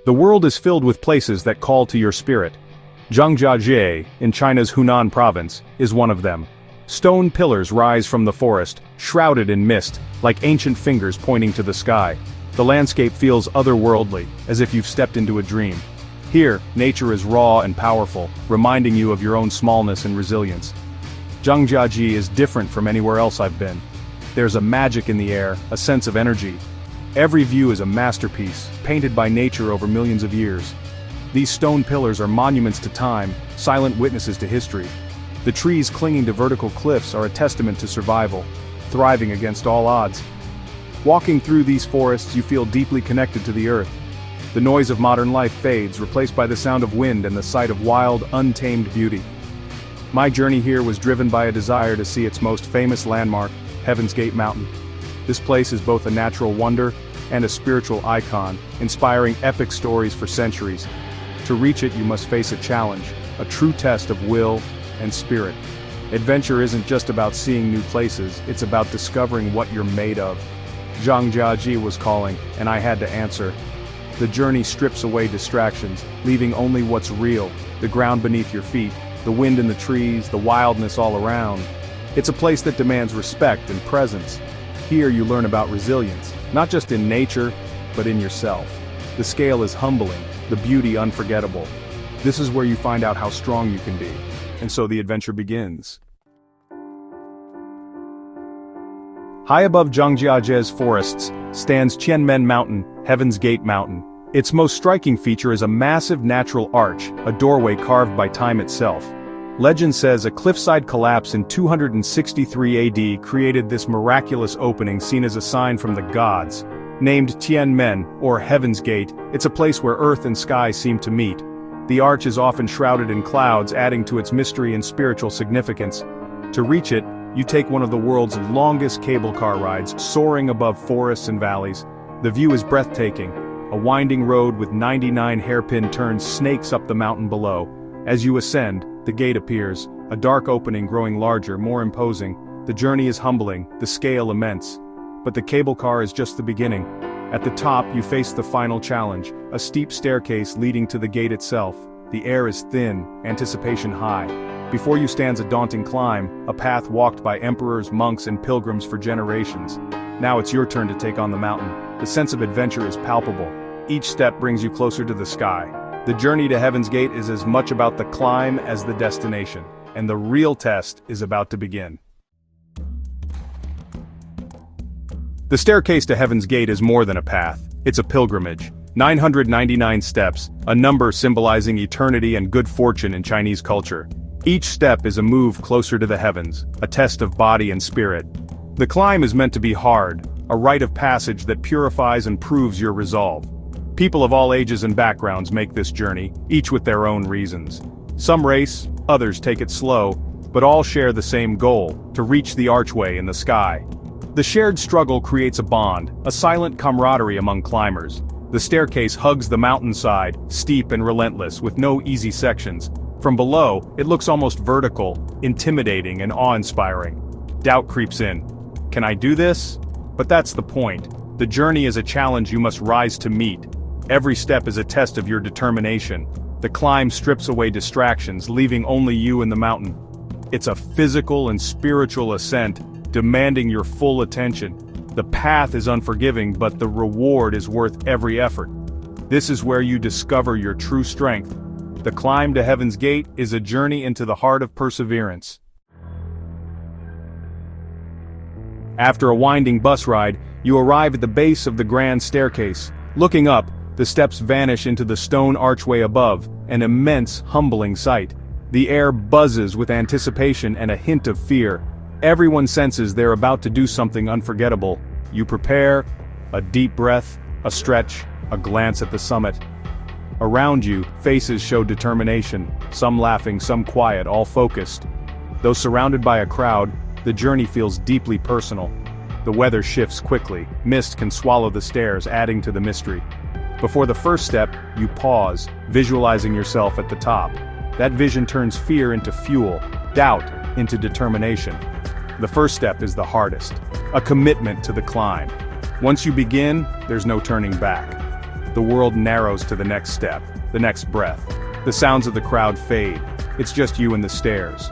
The world is filled with places that call to your spirit. Zhangjiajie, in China's Hunan province, is one of them. Stone pillars rise from the forest, shrouded in mist, like ancient fingers pointing to the sky. The landscape feels otherworldly, as if you've stepped into a dream. Here, nature is raw and powerful, reminding you of your own smallness and resilience. Zhangjiajie is different from anywhere else I've been. There's a magic in the air, a sense of energy. Every view is a masterpiece, painted by nature over millions of years. These stone pillars are monuments to time, silent witnesses to history. The trees clinging to vertical cliffs are a testament to survival, thriving against all odds. Walking through these forests, you feel deeply connected to the earth. The noise of modern life fades, replaced by the sound of wind and the sight of wild, untamed beauty. My journey here was driven by a desire to see its most famous landmark, Heaven's Gate Mountain. This place is both a natural wonder and a spiritual icon, inspiring epic stories for centuries. To reach it, you must face a challenge, a true test of will and spirit. Adventure isn't just about seeing new places, it's about discovering what you're made of. Zhangjiajie was calling, and I had to answer. The journey strips away distractions, leaving only what's real, the ground beneath your feet, the wind in the trees, the wildness all around. It's a place that demands respect and presence. Here you learn about resilience, not just in nature, but in yourself. The scale is humbling, the beauty unforgettable. This is where you find out how strong you can be. And so the adventure begins. High above Zhangjiajie's forests stands Tianmen Mountain, Heaven's Gate Mountain. Its most striking feature is a massive natural arch, a doorway carved by time itself. Legend says a cliffside collapse in 263 AD created this miraculous opening seen as a sign from the gods. Named Tianmen, or Heaven's Gate, it's a place where earth and sky seem to meet. The arch is often shrouded in clouds, adding to its mystery and spiritual significance. To reach it, you take one of the world's longest cable car rides, soaring above forests and valleys. The view is breathtaking. A winding road with 99 hairpin turns snakes up the mountain below. As you ascend, the gate appears, a dark opening growing larger, more imposing. The journey is humbling, the scale immense. But the cable car is just the beginning. At the top, you face the final challenge, a steep staircase leading to the gate itself. The air is thin, anticipation high. Before you stands a daunting climb, a path walked by emperors, monks, and pilgrims for generations. Now it's your turn to take on the mountain. The sense of adventure is palpable. Each step brings you closer to the sky. The journey to Heaven's Gate is as much about the climb as the destination, and the real test is about to begin. The staircase to Heaven's Gate is more than a path, it's a pilgrimage. 999 steps, a number symbolizing eternity and good fortune in Chinese culture. Each step is a move closer to the heavens, a test of body and spirit. The climb is meant to be hard, a rite of passage that purifies and proves your resolve. People of all ages and backgrounds make this journey, each with their own reasons. Some race, others take it slow, but all share the same goal, to reach the archway in the sky. The shared struggle creates a bond, a silent camaraderie among climbers. The staircase hugs the mountainside, steep and relentless, with no easy sections. From below, it looks almost vertical, intimidating and awe-inspiring. Doubt creeps in. Can I do this? But that's the point. The journey is a challenge you must rise to meet. Every step is a test of your determination. The climb strips away distractions, leaving only you and the mountain. It's a physical and spiritual ascent, demanding your full attention. The path is unforgiving, but the reward is worth every effort. This is where you discover your true strength. The climb to Heaven's Gate is a journey into the heart of perseverance. After a winding bus ride, you arrive at the base of the grand staircase. Looking up, the steps vanish into the stone archway above, an immense, humbling sight. The air buzzes with anticipation and a hint of fear. Everyone senses they're about to do something unforgettable. You prepare, a deep breath, a stretch, a glance at the summit. Around you, faces show determination, some laughing, some quiet, all focused. Though surrounded by a crowd, the journey feels deeply personal. The weather shifts quickly, mist can swallow the stairs, adding to the mystery. Before the first step, you pause, visualizing yourself at the top. That vision turns fear into fuel, doubt into determination. The first step is the hardest, a commitment to the climb. Once you begin, there's no turning back. the world narrows to the next step, the next breath. The sounds of the crowd fade. It's just you and the stairs.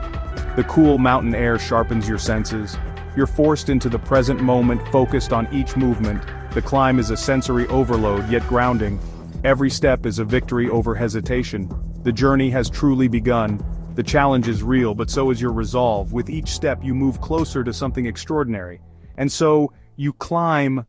The cool mountain air sharpens your senses. You're forced into the present moment, focused on each movement. The climb is a sensory overload, yet grounding. Every step is a victory over hesitation. The journey has truly begun. The challenge is real, but so is your resolve. With each step you move closer to something extraordinary. And so, you climb.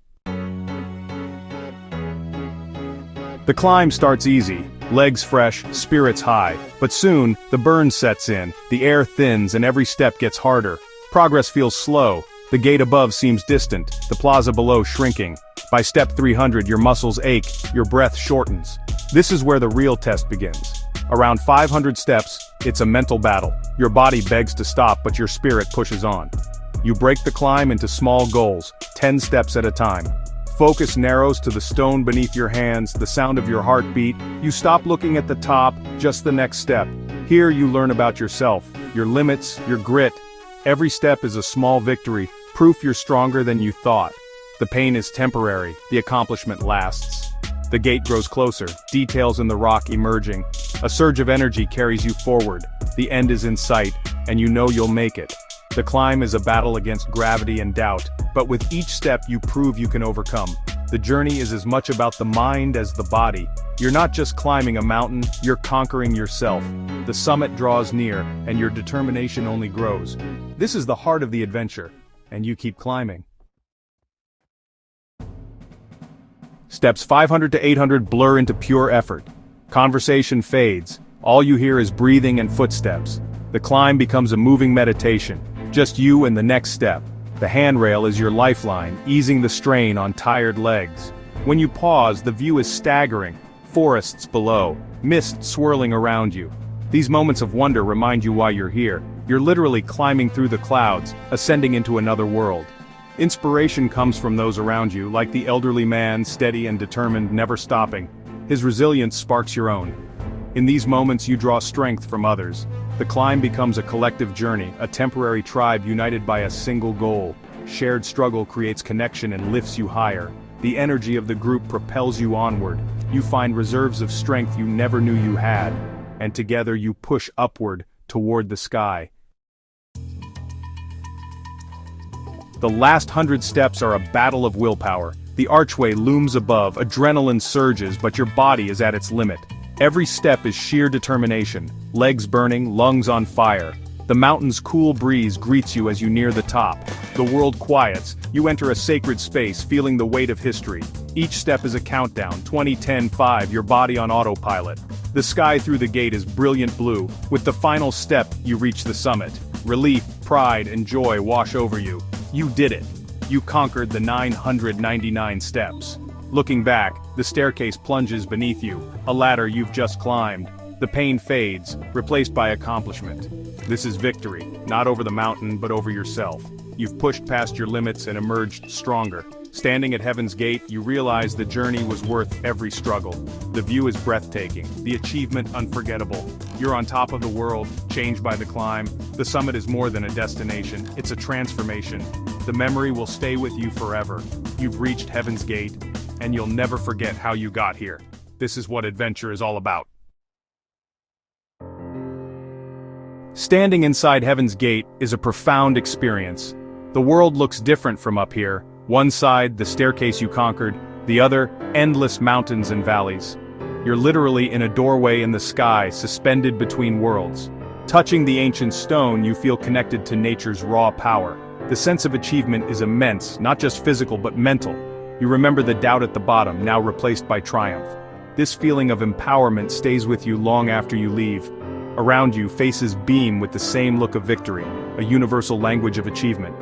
The climb starts easy, legs fresh, spirits high. But soon, the burn sets in, the air thins and every step gets harder. Progress feels slow. The gate above seems distant, the plaza below shrinking. By step 300 your muscles ache, your breath shortens. This is where the real test begins. Around 500 steps, it's a mental battle. Your body begs to stop, but your spirit pushes on. You break the climb into small goals, 10 steps at a time. Focus narrows to the stone beneath your hands, the sound of your heartbeat. You stop looking at the top, just the next step. Here you learn about yourself, your limits, your grit. Every step is a small victory, proof you're stronger than you thought. The pain is temporary, the accomplishment lasts. The gate grows closer, details in the rock emerging. A surge of energy carries you forward. The end is in sight, and you know you'll make it. The climb is a battle against gravity and doubt, but with each step you prove you can overcome. The journey is as much about the mind as the body. You're not just climbing a mountain, you're conquering yourself. The summit draws near, and your determination only grows. This is the heart of the adventure, and you keep climbing. Steps 500 to 800 blur into pure effort. Conversation fades. All you hear is breathing and footsteps. The climb becomes a moving meditation. Just you and the next step. The handrail is your lifeline, easing the strain on tired legs. When you pause, the view is staggering. Forests below, mist swirling around you. These moments of wonder remind you why you're here. You're literally climbing through the clouds, ascending into another world. Inspiration comes from those around you, like the elderly man, steady and determined, never stopping. His resilience sparks your own. In these moments you draw strength from others. The climb becomes a collective journey, a temporary tribe united by a single goal. Shared struggle creates connection and lifts you higher. The energy of the group propels you onward. You find reserves of strength you never knew you had. And together you push upward, toward the sky. The last 100 steps are a battle of willpower. The archway looms above, adrenaline surges, but your body is at its limit. Every step is sheer determination, legs burning, lungs on fire. The mountain's cool breeze greets you as you near the top. The world quiets, you enter a sacred space, feeling the weight of history. Each step is a countdown, 20, 10, 5, your body on autopilot. The sky through the gate is brilliant blue. With the final step, you reach the summit. Relief, pride, and joy wash over you. You did it. You conquered the 999 steps. Looking back, the staircase plunges beneath you, a ladder you've just climbed. The pain fades, replaced by accomplishment. This is victory, not over the mountain but over yourself. You've pushed past your limits and emerged stronger. Standing at Heaven's Gate, you realize the journey was worth every struggle. The view is breathtaking, the achievement unforgettable. You're on top of the world, changed by the climb. The summit is more than a destination, it's a transformation. The memory will stay with you forever. You've reached Heaven's Gate, and you'll never forget how you got here. This is what adventure is all about. Standing inside Heaven's Gate is a profound experience. The world looks different from up here. One side, the staircase you conquered, the other, endless mountains and valleys. You're literally in a doorway in the sky, suspended between worlds. Touching the ancient stone, you feel connected to nature's raw power. The sense of achievement is immense, not just physical but mental. You remember the doubt at the bottom, now replaced by triumph. This feeling of empowerment stays with you long after you leave. Around you, faces beam with the same look of victory, a universal language of achievement.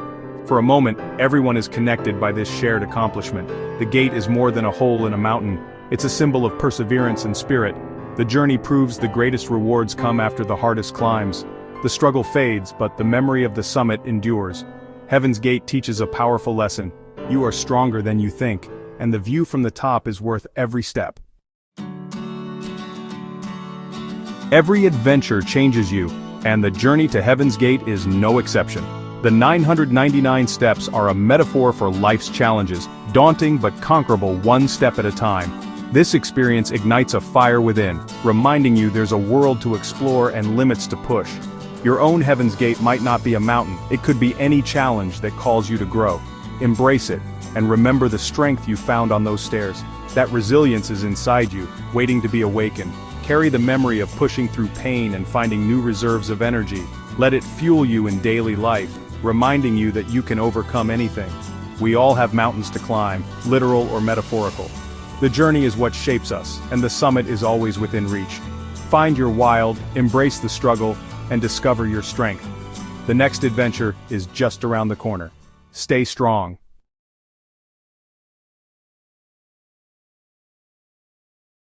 For a moment, everyone is connected by this shared accomplishment. The gate is more than a hole in a mountain. It's a symbol of perseverance and spirit. The journey proves the greatest rewards come after the hardest climbs. The struggle fades, but the memory of the summit endures. Heaven's Gate teaches a powerful lesson. You are stronger than you think, and the view from the top is worth every step. Every adventure changes you, and the journey to Heaven's Gate is no exception. The 999 steps are a metaphor for life's challenges, daunting but conquerable one step at a time. This experience ignites a fire within, reminding you there's a world to explore and limits to push. Your own Heaven's Gate might not be a mountain, it could be any challenge that calls you to grow. Embrace it, and remember the strength you found on those stairs. That resilience is inside you, waiting to be awakened. Carry the memory of pushing through pain and finding new reserves of energy. Let it fuel you in daily life, reminding you that you can overcome anything. We all have mountains to climb, literal or metaphorical. The journey is what shapes us, and the summit is always within reach. Find your wild, embrace the struggle, and discover your strength. The next adventure is just around the corner. Stay strong.